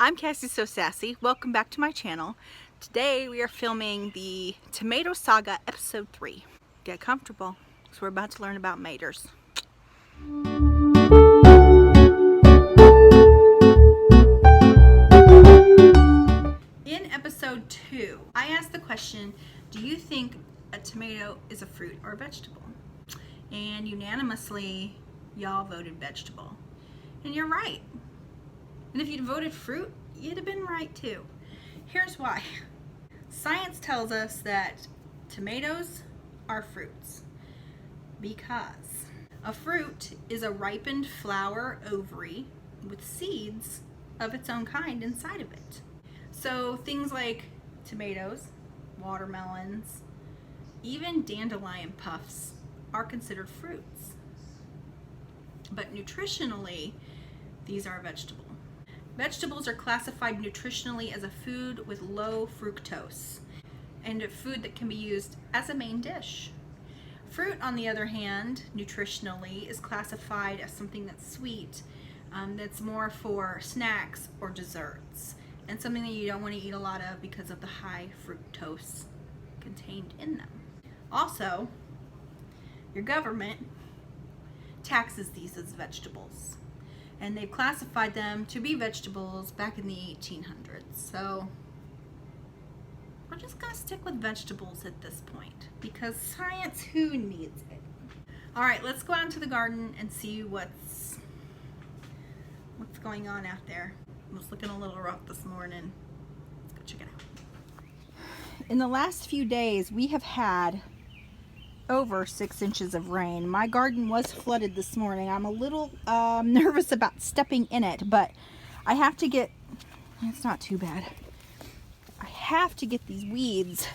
I'm Cassy So Sassy. Welcome back to my channel. Today we are filming the Tomato Saga episode 3. Get comfortable because we're about to learn about maters. In episode 2, I asked the question, do you think a tomato is a fruit or a vegetable? And unanimously, y'all voted vegetable. And you're right. And if you'd voted fruit, you'd have been right too. Here's why. Science tells us that tomatoes are fruits because a fruit is a ripened flower ovary with seeds of its own kind inside of it. So things like tomatoes, watermelons, even dandelion puffs are considered fruits. But nutritionally, these are a vegetable. Vegetables are classified nutritionally as a food with low fructose and a food that can be used as a main dish. Fruit, on the other hand, nutritionally is classified as something that's sweet, that's more for snacks or desserts, and something that you don't want to eat a lot of because of the high fructose contained in them. Also, your government taxes these as vegetables. And they've classified them to be vegetables back in the 1800s. So we're just gonna stick with vegetables at this point because science, who needs it? All right, let's go out into the garden and see what's going on out there. It was looking a little rough this morning. Let's go check it out. In the last few days, we have had over 6 inches of rain. My garden was flooded this morning. I'm a little nervous about stepping in it, but I have to get, it's not too bad. I have to get these weeds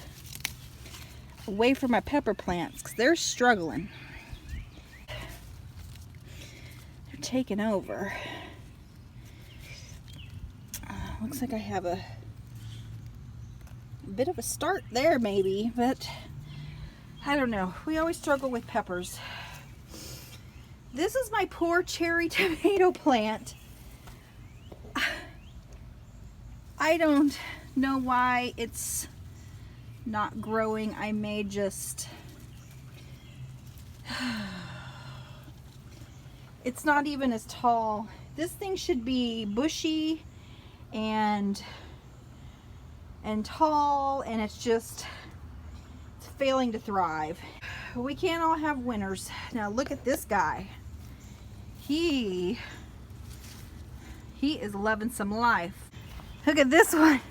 away from my pepper plants because they're struggling. They're taking over. Looks like I have a bit of a start there maybe, but I don't know. We always struggle with peppers. This is my poor cherry tomato plant. I don't know why it's not growing. I may just... It's not even as tall. This thing should be bushy and tall, and it's just... failing to thrive. We can't all have winners. Now look at this guy. He is loving some life. Look at this one.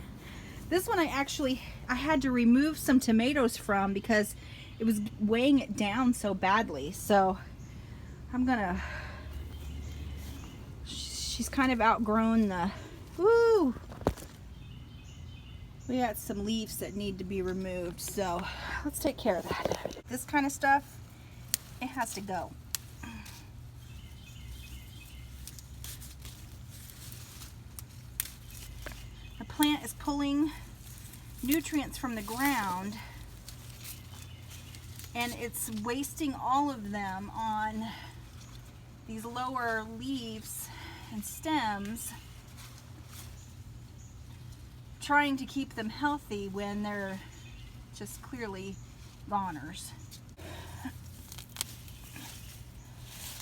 This one I had to remove some tomatoes from because it was weighing it down so badly. So I'm gonna, she's kind of outgrown the, woo! We got some leaves that need to be removed, so let's take care of that. This kind of stuff, it has to go. The plant is pulling nutrients from the ground, and it's wasting all of them on these lower leaves and stems, trying to keep them healthy when they're just clearly goners.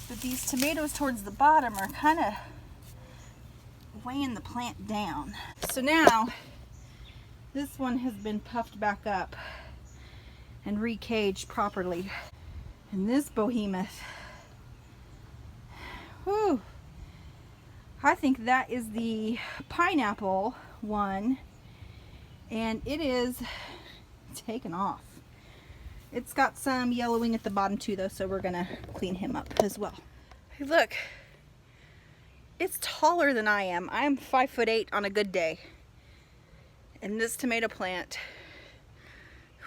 But these tomatoes towards the bottom are kind of weighing the plant down. So now this one has been puffed back up and recaged properly. And this behemoth, whew, I think that is the pineapple one. And it is taken off. It's got some yellowing at the bottom too though, so we're gonna clean him up as well. Hey, look, it's taller than I am. I am 5'8" on a good day. And this tomato plant,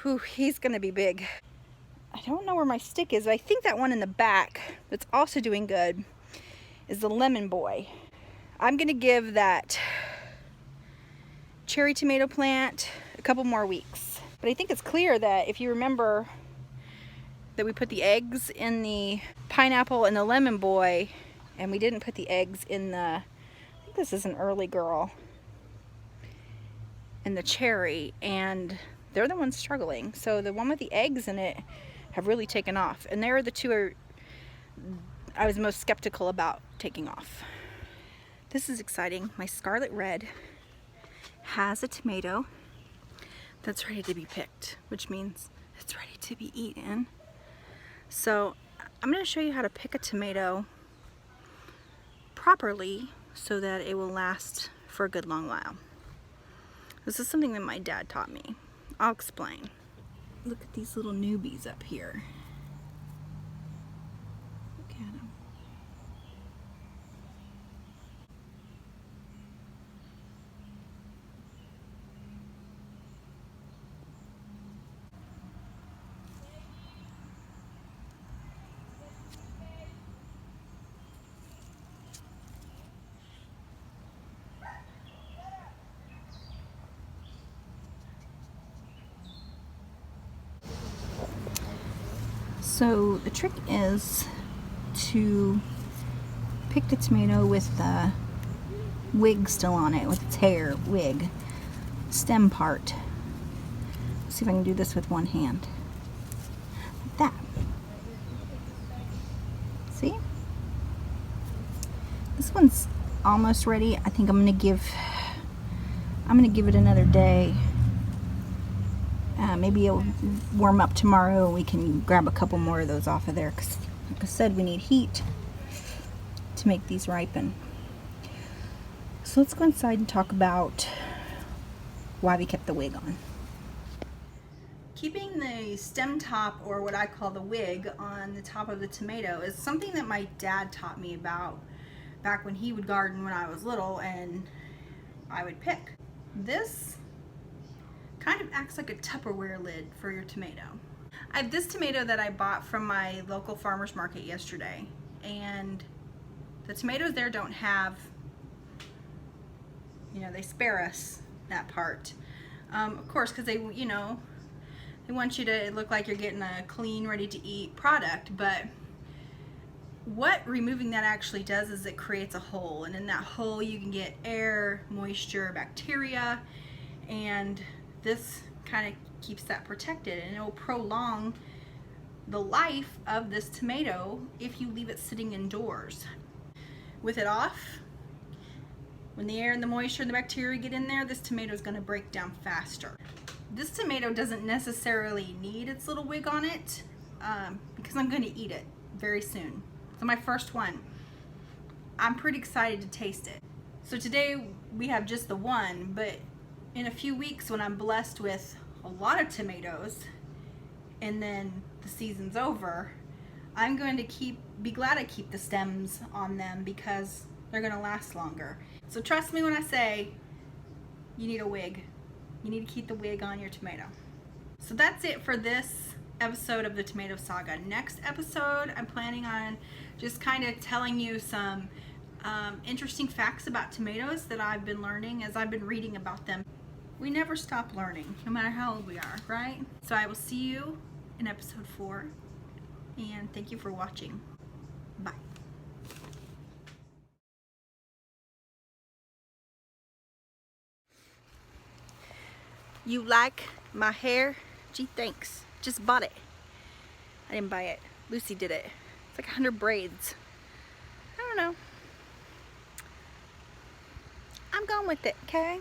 whew, he's gonna be big. I don't know where my stick is, but I think that one in the back that's also doing good is the lemon boy. I'm gonna give that cherry tomato plant a couple more weeks. But I think it's clear that if you remember that we put the eggs in the pineapple and the lemon boy, and we didn't put the eggs in the, I think this is an early girl. and the cherry, and they're the ones struggling. So the one with the eggs in it have really taken off, and they're the two I was most skeptical about taking off. This is exciting. My scarlet red has a tomato that's ready to be picked, which means it's ready to be eaten. So I'm going to show you how to pick a tomato properly so that it will last for a good long while. This is something that my dad taught me. I'll explain. Look at these little newbies up here. Look at them. So the trick is to pick the tomato with the wig still on it, with its hair, wig, stem part. Let's see if I can do this with one hand. Like that. See? This one's almost ready. I think I'm gonna give it another day. Maybe it'll warm up tomorrow and we can grab a couple more of those off of there, because like I said, we need heat to make these ripen. So let's go inside and talk about why we kept the wig on. Keeping the stem top, or what I call the wig, on the top of the tomato is something that my dad taught me about back when he would garden when I was little and I would pick. This kind of acts like a Tupperware lid for your tomato. I have this tomato that I bought from my local farmer's market yesterday, and the tomatoes there don't have, you know, they spare us that part. Of course, because they, you know, they want you to look like you're getting a clean, ready to eat product, but what removing that actually does is it creates a hole, and in that hole you can get air, moisture, bacteria, and this kind of keeps that protected, and it will prolong the life of this tomato if you leave it sitting indoors. With it off, when the air and the moisture and the bacteria get in there, this tomato is going to break down faster. This tomato doesn't necessarily need its little wig on it because I'm going to eat it very soon. So my first one. I'm pretty excited to taste it. So today we have just the one, but in a few weeks when I'm blessed with a lot of tomatoes and then the season's over, I'm going to be glad I keep the stems on them because they're going to last longer. So trust me when I say you need a wig. You need to keep the wig on your tomato. So that's it for this episode of the Tomato Saga. Next episode, I'm planning on just kind of telling you some interesting facts about tomatoes that I've been learning as I've been reading about them. We never stop learning, no matter how old we are, right? So I will see you in episode 4, and thank you for watching. Bye. You like my hair? Gee, thanks. Just bought it. I didn't buy it. Lucy did it. It's like 100 braids. I don't know. I'm going with it, okay?